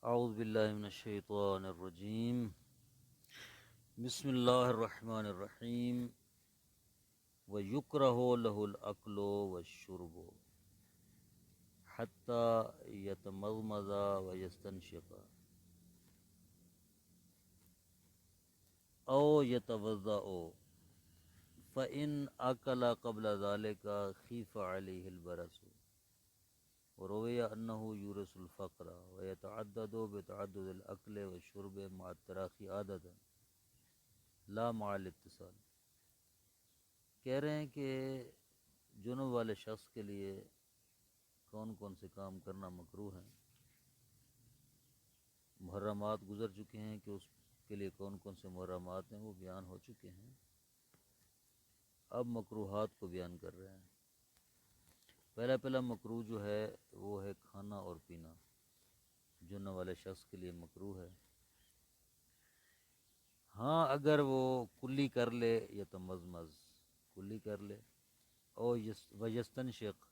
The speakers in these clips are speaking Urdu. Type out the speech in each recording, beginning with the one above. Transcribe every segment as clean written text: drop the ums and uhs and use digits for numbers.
اعوذ باللہ من الشیطان الرجیم بسم اللہ الرحمن الرحیم وَيُكْرَهُ لَهُ الْأَكْلُ وَالشُّرْبُ حَتَّى يَتَمَضْمَضَ وَيَسْتَنْشِقَ أَوْ يَتَوَضَّأَ فَإِنْ أَكَلَ قَبْلَ ذَلِكَ خِيفَ عَلَيْهِ الْبَرَسُ وروي أنه يورث الفقر ويتعدد بتعدد الأكل والشرب مع التراخي عادة لا مع الاتصال۔ کہہ رہے ہیں کہ جنوب والے شخص کے لیے کون کون سے کام کرنا مکروہ ہیں۔ محرمات گزر چکے ہیں کہ اس کے لیے کون کون سے محرمات ہیں وہ بیان ہو چکے ہیں، اب مکروہات کو بیان کر رہے ہیں۔ پہلا مکروہ جو ہے وہ ہے کھانا اور پینا، جنوب والے شخص کے لیے مکروہ ہے۔ ہاں اگر وہ کلی کر لے یا تمزمز کلی کر لے، او ویستنشق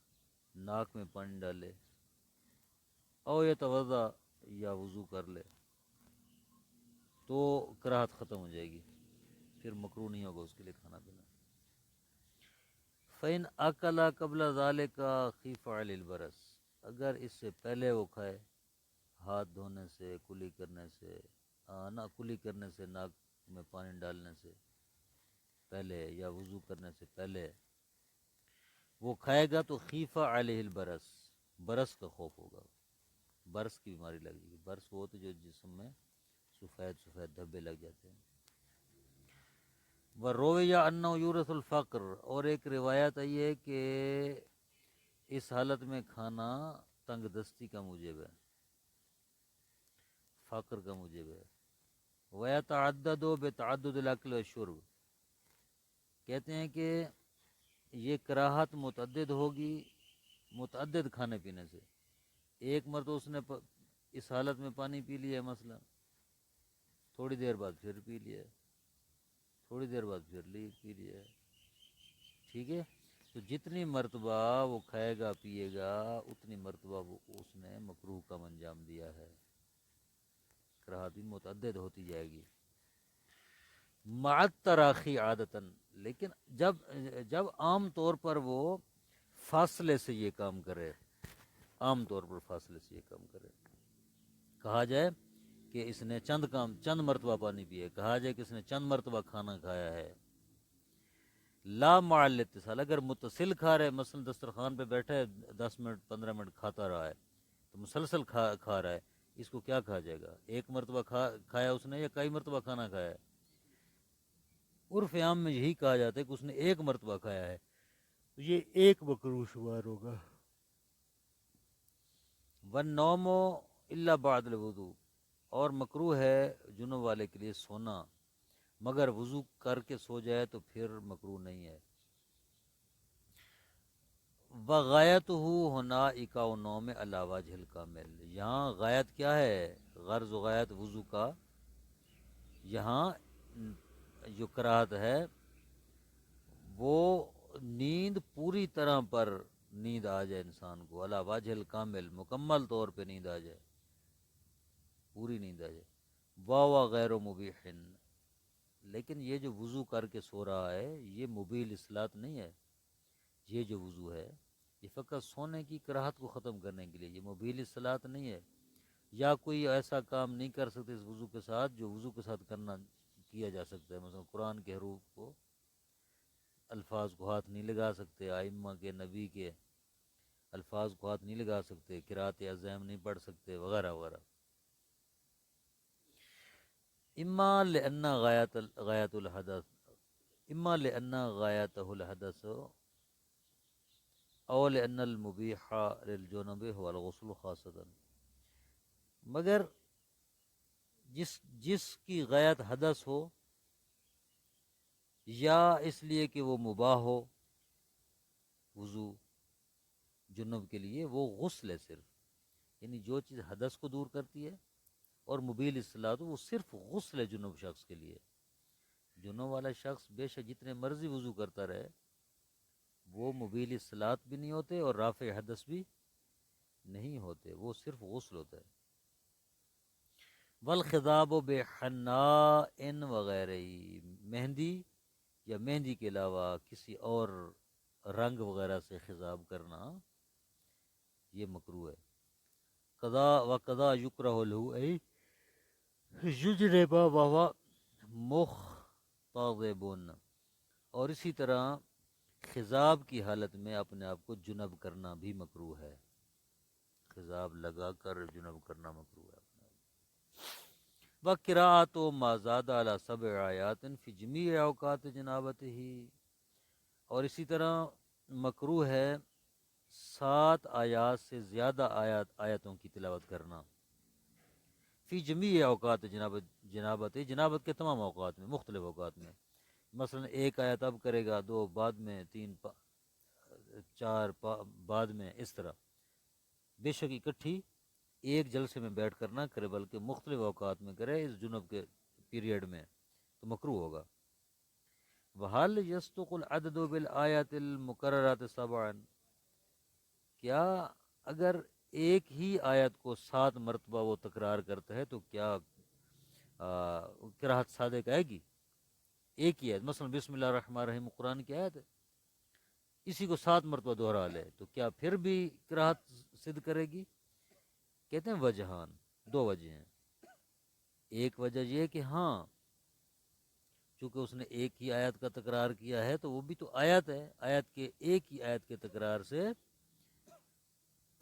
ناک میں پانی ڈالے، او یتوضا یا وضو کر لے تو کراہت ختم ہو جائے گی، پھر مکروہ نہیں ہوگا اس کے لیے کھانا پینا۔ فَإِنْ أَكَلَ قَبْلَ ذَلِكَ خِيفَ عَلَيْهِ الْبَرَسُ اگر اس سے پہلے وہ کھائے، ہاتھ دھونے سے، کلی کرنے سے، کلی کرنے سے، ناک میں پانی ڈالنے سے پہلے یا وضو کرنے سے پہلے وہ کھائے گا تو خیفہ علیہ البرس، برس کا خوف ہوگا، برس کی بیماری لگے گی۔ برس وہ ہوتے جو جسم میں سفید سفید دھبے لگ جاتے ہیں۔ ورویہ انہ یورث الفقر اور ایک روایت آئی ہے کہ اس حالت میں کھانا تنگ دستی کا موجب ہے، فقر کا موجب ہے۔ وَيَتَعَدَّدُ بِتَعَدُّدِ الْأَكْلِ وَالشُّرْبِ کہتے ہیں کہ یہ کراہت متعدد ہوگی متعدد کھانے پینے سے۔ ایک مرتبہ اس نے اس حالت میں پانی پی لیا مثلا، تھوڑی دیر بعد پھر پی لیا، تھوڑی دیر بعد پھر پی لیا، ٹھیک ہے؟ تو جتنی مرتبہ وہ کھائے گا پیے گا اتنی مرتبہ وہ اس نے مکروہ کا انجام دیا ہے، کراہت بھی متعدد ہوتی جائے گی۔ مع التراخی عادتاً لیکن جب عام طور پر وہ فاصلے سے یہ کام کرے، عام طور پر فاصلے سے یہ کام کرے، کہا جائے کہ اس نے چند مرتبہ پانی پیے، کہا جائے کہ اس نے چند مرتبہ کھانا کھایا ہے۔ لا مع الاتصال اگر متصل کھا رہے، مثلا دسترخوان پہ بیٹھا ہے 10 منٹ 15 منٹ کھاتا رہا ہے تو مسلسل کھا رہا ہے، اس کو کیا کہا جائے گا؟ ایک مرتبہ کھایا اس نے یا کئی مرتبہ کھانا کھایا ہے؟ عرف عام میں یہی کہا جاتا ہے کہ اس نے ایک مرتبہ کھایا ہے، تو یہ ایک مکروہ شمار ہوگا۔ والنوم الا بعد الوضو اور مکروہ ہے جنوب والے کے لیے سونا، مگر وضو کر کے سو جائے تو پھر مکروہ نہیں ہے۔ وغایتہ ہونا اکاؤ نوم علی وجہ الکامل یہاں غایت کیا ہے؟ غرض و غایت وضو کا یہاں جو کراہت ہے وہ نیند پوری طرح پر نیند آ جائے انسان کو، علی وجہ الکامل مکمل طور پہ نیند آ جائے، پوری نیند آ جائے۔ واو غیر مبیح لیکن یہ جو وضو کر کے سو رہا ہے یہ مبیح للصلاۃ نہیں ہے، یہ جو وضو ہے یہ فقط سونے کی کراہت کو ختم کرنے کے لیے، یہ مبیح للصلاۃ نہیں ہے۔ یا کوئی ایسا کام نہیں کر سکتے اس وضو کے ساتھ جو وضو کے ساتھ کیا جا سکتا ہے، مثلا قرآن کے حروف کو الفاظ کو ہاتھ نہیں لگا سکتے، ائمہ کے نبی کے الفاظ کو ہاتھ نہیں لگا سکتے، قرات عظیم نہیں پڑھ سکتے وغیرہ وغیرہ۔ اما لأن غایت الحدث اما لأن غایتہ الحدث او لأن المبیح للجنب هو الغسل خاصتا مگر جس کی غایت حدث ہو یا اس لیے کہ وہ مباح ہو، وضو جنب کے لیے وہ غسل ہے صرف، یعنی جو چیز حدث کو دور کرتی ہے اور مبیح للصلاۃ وہ صرف غسل ہے جنوب شخص کے لیے۔ جنوب والا شخص بے شک جتنے مرضی وضو کرتا رہے وہ مبیح للصلاۃ بھی نہیں ہوتے اور رافع حدث بھی نہیں ہوتے، وہ صرف غسل ہوتا ہے۔ والخضاب بحناء وغیرہ، مہندی یا مہندی کے علاوہ کسی اور رنگ وغیرہ سے خضاب کرنا یہ مکروہ ہے۔ قضا و قضا یکرہ لہو ای یجرب وہو مختضب، اور اسی طرح خضاب کی حالت میں اپنے آپ کو جنب کرنا بھی مکروہ ہے، خضاب لگا کر جنب کرنا مکروہ ہے۔ وقراءۃ ما زاد علی 7 آیات فی جمیع اوقات جنابتہ، اور اسی طرح مکروہ ہے 7 آیات سے زیادہ آیتوں کی تلاوت کرنا، فی جمیع اوقات جنابت کے تمام اوقات میں، مختلف اوقات میں، مثلا 1 آیت اب کرے گا، 2 بعد میں، 3 4 بعد میں، اس طرح بے شک اکٹھی ایک جلسے میں بیٹھ کر نہ کرے بلکہ مختلف اوقات میں کرے اس جنب کے پیریڈ میں، تو مکروہ ہوگا۔ وَهَلْ يَصْدُقُ الْعَدْدُ بِالْآيَاتِ الْمُكَرَّرَاتِ سَبْعًا، کیا اگر ایک ہی آیت کو 7 مرتبہ وہ تکرار کرتا ہے تو کیا قراءت صادق آئے گی؟ ایک ہی آیت، مثلا بسم اللہ الرحمن الرحیم قرآن کی آیت ہے، اسی کو 7 مرتبہ دہرا لے تو کیا پھر بھی قراءت صدق کرے گی؟ کہتے ہیں وجہان، 2 وجہ ہیں۔ ایک وجہ یہ کہ ہاں چونکہ اس نے ایک ہی آیت کا تکرار کیا ہے تو وہ بھی تو آیت ہے، آیت کے ایک ہی آیت کے تکرار سے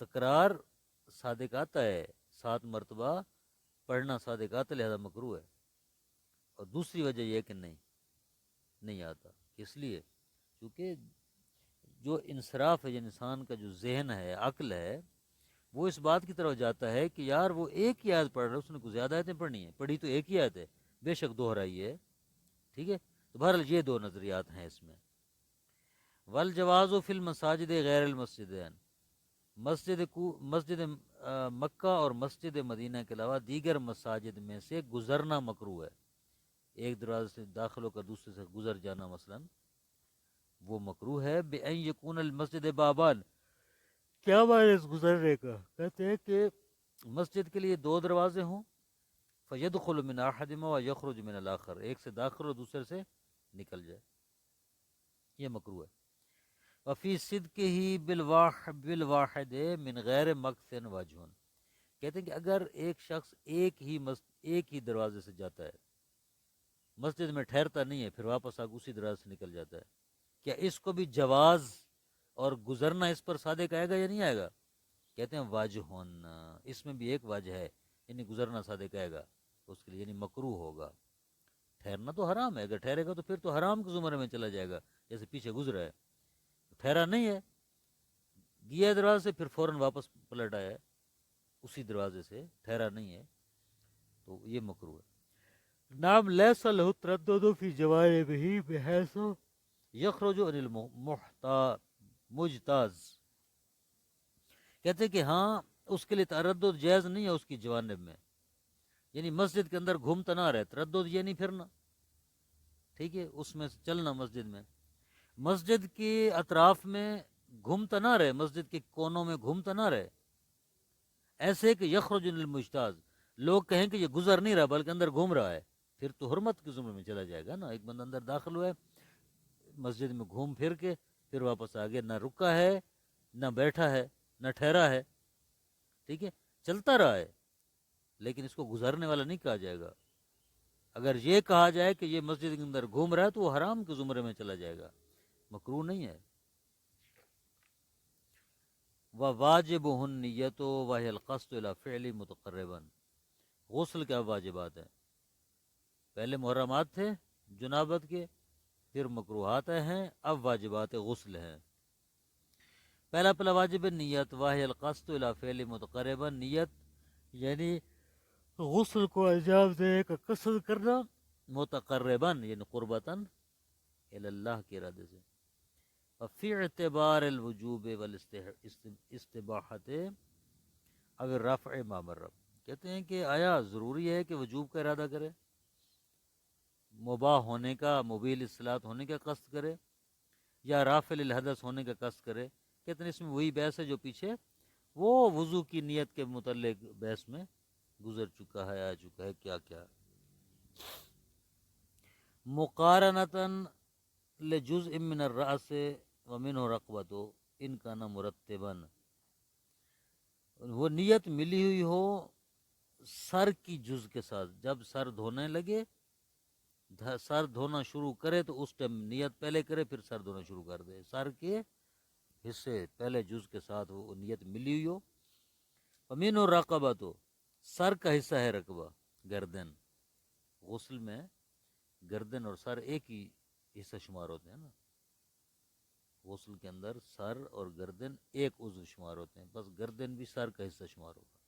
تکرار صادق آتا ہے، 7 مرتبہ پڑھنا صادق آتا ہے، لہذا مکروہ ہے۔ اور دوسری وجہ یہ کہ نہیں آتا، اس لیے کیونکہ جو انصراف ہے انسان کا، جو ذہن ہے، عقل ہے، وہ اس بات کی طرف جاتا ہے کہ یار وہ ایک ہی آیت پڑھ رہا ہے، اس نے کچھ زیادہ آیتیں پڑھنی ہیں، پڑھی تو ایک ہی آیت ہے، بے شک دوہرائی ہے، ٹھیک ہے۔ تو بہرحال یہ 2 نظریات ہیں اس میں۔ والجواز فی المساجد غیر المسجدین، مسجد مکہ اور مسجد مدینہ کے علاوہ دیگر مساجد میں سے گزرنا مکروہ ہے، ایک دروازے سے داخل ہو کر دوسرے سے گزر جانا مثلا وہ مکروہ ہے۔ بأن یکون المسجد بابان، کیا معنی اس گزرنے کا؟ کہتے ہیں کہ مسجد کے لیے 2 دروازے ہوں، فیدخل من احدہما ویخرج من الاخر، ایک سے داخل اور دوسرے سے نکل جائے، یہ مکروہ ہے۔ وفی صدقہ بالواحد من غیر مکث وجہ، کہتے ہیں کہ اگر ایک شخص ایک ہی دروازے سے جاتا ہے، مسجد میں ٹھہرتا نہیں ہے، پھر واپس آ کے اسی دروازے سے نکل جاتا ہے، کیا اس کو بھی جواز اور گزرنا اس پر صادق آئے گا یا نہیں آئے گا؟ کہتے ہیں واجہ ہونا، اس میں بھی ایک واجہ ہے، یعنی گزرنا صادق آئے گا اس کے لیے، یعنی مکروہ ہوگا۔ ٹھہرنا تو حرام ہے، اگر ٹھہرے گا تو پھر تو حرام کے زمرے میں چلا جائے گا، جیسے پیچھے گزرا ہے، ٹھہرا نہیں ہے، گیا دروازے سے پھر فوراً واپس پلٹ آیا ہے اسی دروازے سے، ٹھہرا نہیں ہے، تو یہ مکروہ ہے۔ نام لیس لہ التردد فی جوانبہ بحیث یخرج عن المجتاز، کہتے کہ ہاں اس کے لیے تردد جائز نہیں ہے اس کی جوانب میں، یعنی مسجد کے اندر گھومتا نہ رہے، تردد یہ نہیں پھرنا، ٹھیک ہے، اس میں چلنا مسجد میں، مسجد کے اطراف میں گھومتا نہ رہے، مسجد کے کونوں میں گھومتا نہ رہے، ایسے کہ یخرج عن المجتاز، لوگ کہیں کہ یہ گزر نہیں رہا بلکہ اندر گھوم رہا ہے، پھر تو حرمت کے زمرے میں چلا جائے گا نا۔ ایک بندہ اندر داخل ہوا ہے، مسجد میں گھوم پھر کے پھر واپس آ گیا، نہ رکا ہے نہ بیٹھا ہے نہ ٹھہرا ہے، ٹھیک ہے، چلتا رہا ہے، لیکن اس کو گزرنے والا نہیں کہا جائے گا۔ اگر یہ کہا جائے کہ یہ مسجد کے اندر گھوم رہا ہے تو وہ حرام کے زمرے میں چلا جائے گا، مکروہ نہیں ہے۔ وواجبہ النیۃ وہی القصد الی فعل متقربا، غسل کیا واجبات ہیں؟ پہلے محرمات تھے جنابت کے، پھر مکروہات ہیں، اب واجبات غسل ہیں۔ پہلا واجب نیت، واہ القصد الی فعل متقربا، نیت یعنی غسل کو انجام دینے کا قصد کرنا، متقربا یعنی قربتاً الی اللہ کے ارادے سے۔ فی اعتبار الوجوب والاستباحت اگر رفع ما مر، کہتے ہیں کہ آیا ضروری ہے کہ وجوب کا ارادہ کرے، مباح ہونے کا، مبیح الصلاۃ ہونے کا قصد کرے، یا رافع الحدث ہونے کا قصد کرے؟ کہتے ہیں اس میں وہی بحث ہے جو پیچھے وہ وضو کی نیت کے متعلق بحث میں گزر چکا ہے، آ چکا ہے، کیا کیا۔ مقارنتاً لجزء من الرأس ومنه رقبتو ان کا نہ مرتباً، وہ نیت ملی ہوئی ہو سر کی جز کے ساتھ، جب سر دھونے لگے، سر دھونا شروع کرے تو اس ٹائم نیت پہلے کرے، پھر سر دھونا شروع کر دے، سر کے حصے پہلے جز کے ساتھ وہ نیت ملی ہوئی ہو۔ امین اور رقبہ، تو سر کا حصہ ہے رقبہ، گردن، غسل میں گردن اور سر ایک ہی حصہ شمار ہوتے ہیں نا، غسل کے اندر سر اور گردن ایک عضو شمار ہوتے ہیں، بس گردن بھی سر کا حصہ شمار ہوگا۔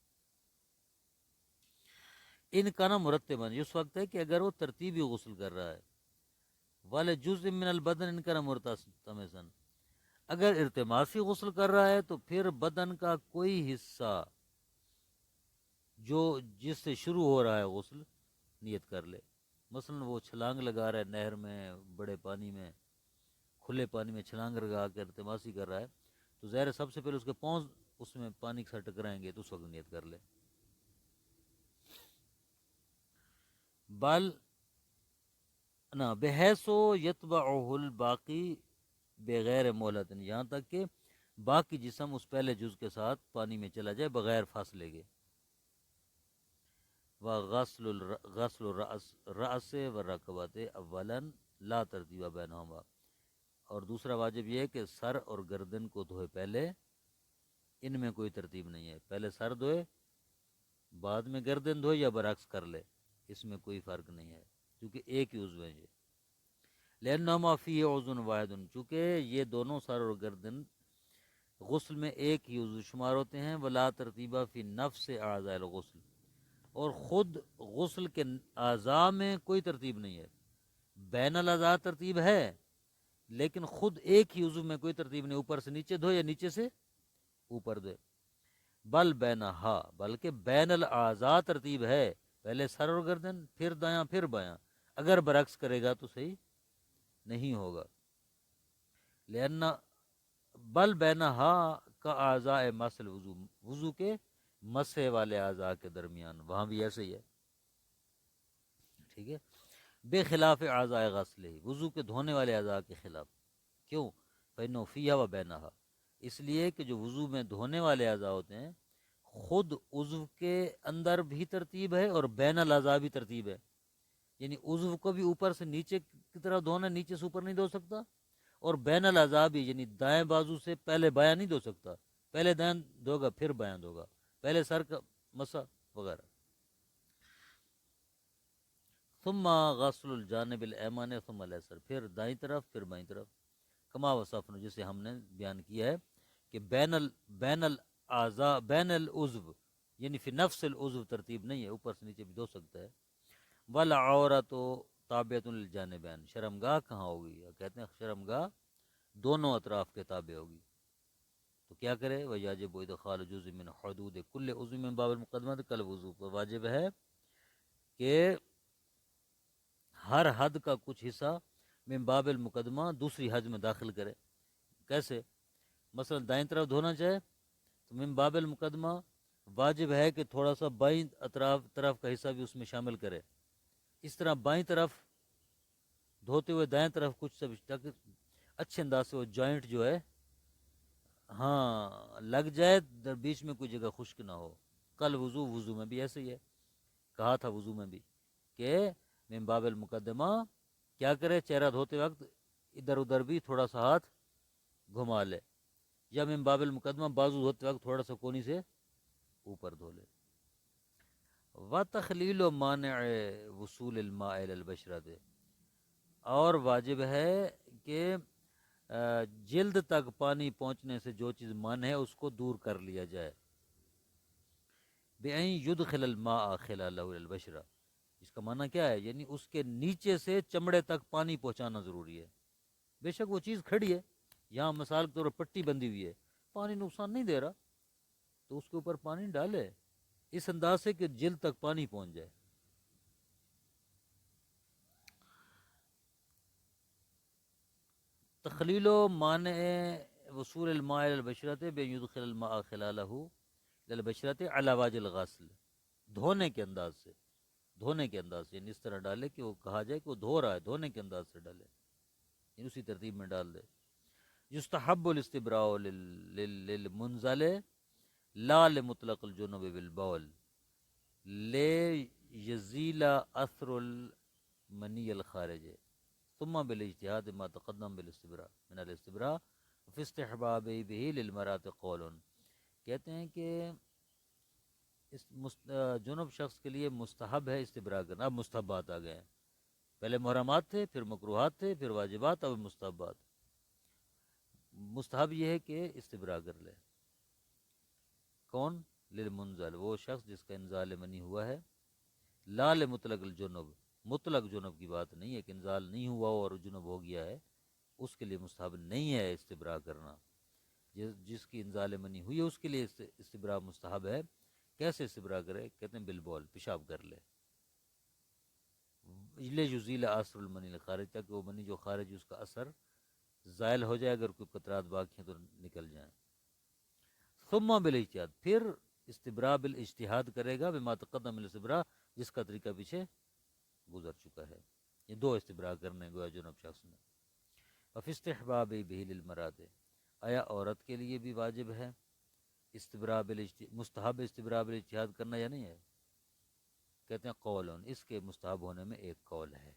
ان کا نا مرتباً، اس وقت ہے کہ اگر وہ ترتیبی غسل کر رہا ہے، والے جزء من البدن ان کا نا مرتمسن، اگر ارتماسی غسل کر رہا ہے تو پھر بدن کا کوئی حصہ جو جس سے شروع ہو رہا ہے غسل نیت کر لے۔ مثلا وہ چھلانگ لگا رہا ہے نہر میں، بڑے پانی میں، کھلے پانی میں چھلانگ لگا کر ارتماسی کر رہا ہے، تو ظاہر ہے سب سے پہلے اس کے پاؤں اس میں پانی کے ساتھ ٹکرائیں گے، تو اس وقت نیت کر لے۔ بل نہ بحیثو یتبعہ الباقی بغیر مہلت، یہاں تک کہ باقی جسم اس پہلے جز کے ساتھ پانی میں چلا جائے بغیر فاصلے کے۔ وغسل غسل الرأس والرکبت اولا لا ترتیب بینہما، اور دوسرا واجب یہ ہے کہ سر اور گردن کو دھوئے پہلے، ان میں کوئی ترتیب نہیں ہے، پہلے سر دھوئے بعد میں گردن دھوئے یا برعکس کر لے، اس میں کوئی فرق نہیں ہے کیونکہ ایک ہی عضو ہے یہ۔ لأنہما فیہ عضو واحد، چونکہ یہ دونوں سر اور گردن غسل میں ایک ہی عضو شمار ہوتے ہیں۔ ولا ترتیبہ فی نفس اعضاء الغسل، اور خود غسل کے اعضاء میں کوئی ترتیب نہیں ہے، بین الاعضاء ترتیب ہے لیکن خود ایک ہی عضو میں کوئی ترتیب نہیں، اوپر سے نیچے دھو یا نیچے سے اوپر دھو۔ بل بینہا، بلکہ بین الاعضاء ترتیب ہے، پہلے سر اور گردن، پھر دایاں پھر بایاں، اگر برعکس کرے گا تو صحیح نہیں ہوگا۔ لأن بل بینہا کا اعضاء مس الوضو، وضو کے مسے والے اعضاء کے درمیان، وہاں بھی ایسے ہی ہے، ٹھیک ہے، بے خلاف اعضاء غسل، وضو کے دھونے والے اعضاء کے خلاف۔ کیوں؟ فإنه فیہا و بینہا، اس لیے کہ جو وضو میں دھونے والے اعضاء ہوتے ہیں، خود عضو کے اندر بھی ترتیب ہے اور بین الاعضاء بھی ترتیب ہے، یعنی عضو کو بھی اوپر سے نیچے کی طرح دھونا، نیچے سے اوپر نہیں دھو سکتا، اور بین الاعضاء بھی، یعنی دائیں بازو سے پہلے بایاں نہیں دھو سکتا، پہلے دائیں دھوگا پھر بایاں دھوگا، پہلے سر کا مسا وغیرہ۔ ثم غسل الجانب الایمن ثم الیسر، پھر دائیں طرف پھر بائیں طرف، کما وصفنا، جسے ہم نے بیان کیا ہے کہ بین الاعضاء بین العضو، یعنی فی نفس العضو ترتیب نہیں ہے، اوپر سے نیچے بھی دھو سکتا ہے۔ والعورت تابعۃ للجانبین، شرمگاہ کہاں ہوگی؟ کہتے ہیں شرمگاہ دونوں اطراف کے تابع ہوگی، تو کیا کرے؟ وَيَجِبُ إِدْخَالُ جُزْءٍ مِّنْ حُدُودِ كُلِّ عُضْوٍ مِّن بَابِ الْمُقَدَّمَةِ كَالْوُضُوءِ، پر واجب ہے کہ ہر حد کا کچھ حصہ من باب المقدمہ دوسری حد میں داخل کرے۔ کیسے؟ مثلا دائیں طرف دھونا چاہے تو من باب المقدمہ واجب ہے کہ تھوڑا سا بائیں طرف کا حصہ بھی اس میں شامل کرے، اس طرح بائیں طرف دھوتے ہوئے دائیں طرف کچھ سب تک اچھے انداز سے وہ جوائنٹ جو ہے ہاں لگ جائے، در بیچ میں کوئی جگہ خشک نہ ہو۔ کل وضو میں بھی ایسے ہی ہے، کہا تھا وضو میں بھی کہ من باب المقدمہ کیا کرے؟ چہرہ دھوتے وقت ادھر ادھر بھی تھوڑا سا ہاتھ گھما لے، یا من باب المقدمہ بازو دھوتے وقت تھوڑا سا کونی سے اوپر دھو لے۔ وَتَخْلِيلُ مَانِعِ وصول الماء إلى البشرة، اور واجب ہے کہ جلد تک پانی پہنچنے سے جو چیز مانع ہے اس کو دور کر لیا جائے۔ بِأَن يُدْخِلَ الْمَاءَ خِلَالَهُ إِلَى الْبَشْرَةِ، اس کا معنی کیا ہے؟ یعنی اس کے نیچے سے چمڑے تک پانی پہنچانا ضروری ہے۔ بے شک وہ چیز کھڑی ہے، یہاں مثال کے طور پر پٹی بندھی ہوئی ہے، پانی نقصان نہیں دے رہا، تو اس کے اوپر پانی ڈالے اس انداز سے کہ جلد تک پانی پہنچ جائے۔ تخلیل و مانع وصول الماء الى البشرة بأن يدخل الماء خلاله الى البشرة على وجه الغسل، دھونے کے انداز سے، دھونے کے انداز سے، یعنی اس طرح ڈالے کہ وہ کہا جائے کہ وہ دھو رہا ہے، دھونے کے انداز سے ڈالے، یعنی اسی ترتیب میں ڈال دے۔ یستحب الاستبراء للمنزل لا لمطلق الجنوب بالبول لیزیل اثر المنی الخارج ثم بالاجتہاد ما تقدم بالاستبراء من الاستبراء فی استحباب به للمرات قول۔ کہتے ہیں کہ اس جنوب شخص کے لیے مستحب ہے استبراء کرنا۔ اب مستحبات آ گئے ہیں، پہلے محرمات تھے، پھر مکروہات تھے، پھر واجبات، اب مستحبات۔ مستحب یہ ہے کہ استبراء کر لے۔ کون؟ للمنزل، وہ شخص جس کا انزال منی ہوا ہے، لا لمطلق الجنوب، مطلق جنوب کی بات نہیں ہے کہ انزال نہیں ہوا ہو اور جنوب ہو گیا ہے، اس کے لیے مستحب نہیں ہے استبراء کرنا۔ جس کی انزال منی ہوئی ہے اس کے لیے استبراء مستحب ہے۔ کیسے استبراء کرے؟ کہتے ہیں بالبول، پیشاب کر لے، یزیل اثر المنی الخارج، تاکہ وہ منی جو خارج اس کا اثر زائل ہو جائے، اگر کوئی قطرات باقی ہیں تو نکل جائیں۔ ثم بالاجتہاد، پھر استبراء بالاجتہاد کرے گا، بما تقدم الاستبراء، جس کا طریقہ پیچھے گزر چکا ہے۔ یہ دو استبراء کرنے گویا جنوب شخص نے۔ وفی استحباب به للمراد، آیا عورت کے لیے بھی واجب ہے استبراء مستحب استبراء بالاجتہاد کرنا یا نہیں ہے؟ کہتے ہیں قولن، اس کے مستحب ہونے میں ایک قول ہے۔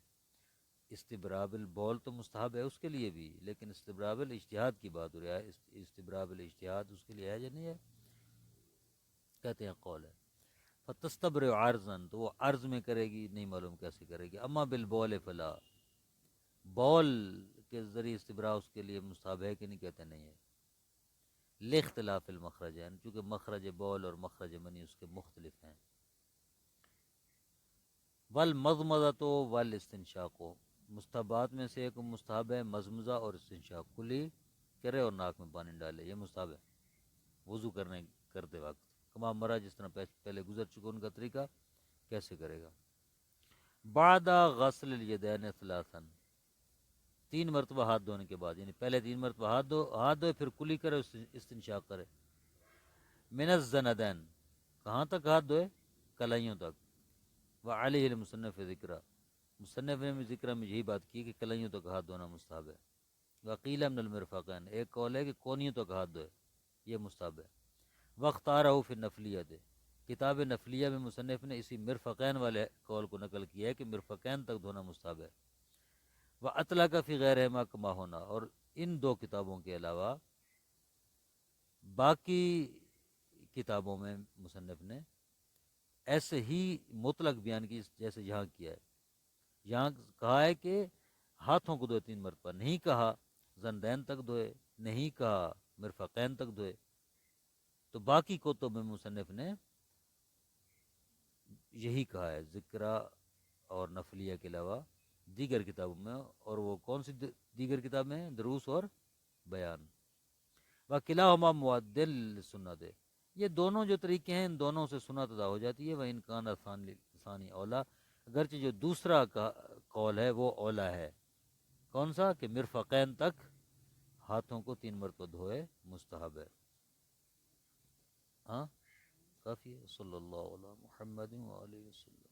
استبراء بالبول تو مستحب ہے اس کے لیے بھی، لیکن استبراء بالاجتہاد کی بات ہو رہا ہے، استبراء بالاجتہاد اس کے لیے ہے یا نہیں ہے؟ کہتے ہیں قول ہے۔ فتستبرئ عرضا، تو وہ عرض میں کرے گی، نہیں معلوم کیسے کرے گی۔ اما بالبول فلا، بول کے ذریعے استبراء اس کے لیے مستحب ہے کہ نہیں؟ کہتے نہیں ہے، لاختلاف المخرجین، چونکہ مخرج بول اور مخرج منی اس کے مختلف ہیں۔ والمضمضۃ والاستنشاق، مستحبات میں سے ایک مستحب ہے مضمضہ اور استنشاق، کلی کرے اور ناک میں پانی ڈالے، یہ مستحب ہے وضو کرتے وقت، کما مرا، جس طرح پہلے گزر چکا ان کا طریقہ، کیسے کرے گا۔ بعد غسل الیدین ثلاثا، 3 مرتبہ ہاتھ دھونے کے بعد، یعنی پہلے 3 مرتبہ ہاتھ دھوئے، پھر کلی کرے، استنشاق کرے۔ من الزندین، کہاں تک ہاتھ دھوئے؟ کلائیوں تک۔ وعلیہ المصنف ذکرہ، مصنف نے بھی ذکرہ میں یہی بات کی کہ کلائیوں تک ہاتھ دھونا مستحب ہے۔ وقیل من المرفقین، ایک قول ہے کہ کونیوں تک ہاتھ دھوئے، یہ مستحب ہے۔ واختارہ فی النفلیۃ، کتاب نفلیہ میں مصنف نے اسی مرفقین والے قول کو نقل کیا ہے کہ مرفقین تک دھونا مستحب ہے۔ وَأَطْلَقَ فِي غَيْرِهِمَا كَمَا ہونا، اور ان دو کتابوں کے علاوہ باقی کتابوں میں مصنف نے ایسے ہی مطلق بیان کی جیسے یہاں کیا ہے۔ یہاں کہا ہے کہ ہاتھوں کو دھوئے 3 مرتبہ، نہیں کہا زندین تک دھوئے، نہیں کہا مرفقین تک دھوئے۔ تو باقی کتب میں مصنف نے یہی کہا ہے، ذکرہ اور نفلیہ کے علاوہ دیگر کتابوں میں، اور وہ کون سی دیگر کتاب میں ہیں؟ دروس اور بیان۔ وَكِلَاهُمَا مُعَدِّلٌ لِلسُّنَّةِ، یہ دونوں جو طریقے ہیں ان دونوں سے سنت ادا ہو جاتی ہے۔ وَإِنْ كَانَ ثَانِي اولا، اگرچہ جو دوسرا قول ہے وہ اولا ہے، کون سا؟ کہ مرفقین تک ہاتھوں کو 3 مرتبہ دھوئے مستحب ہے۔ ہاں کافی ہے۔ صلی اللہ علی محمد وآلہ وسلم۔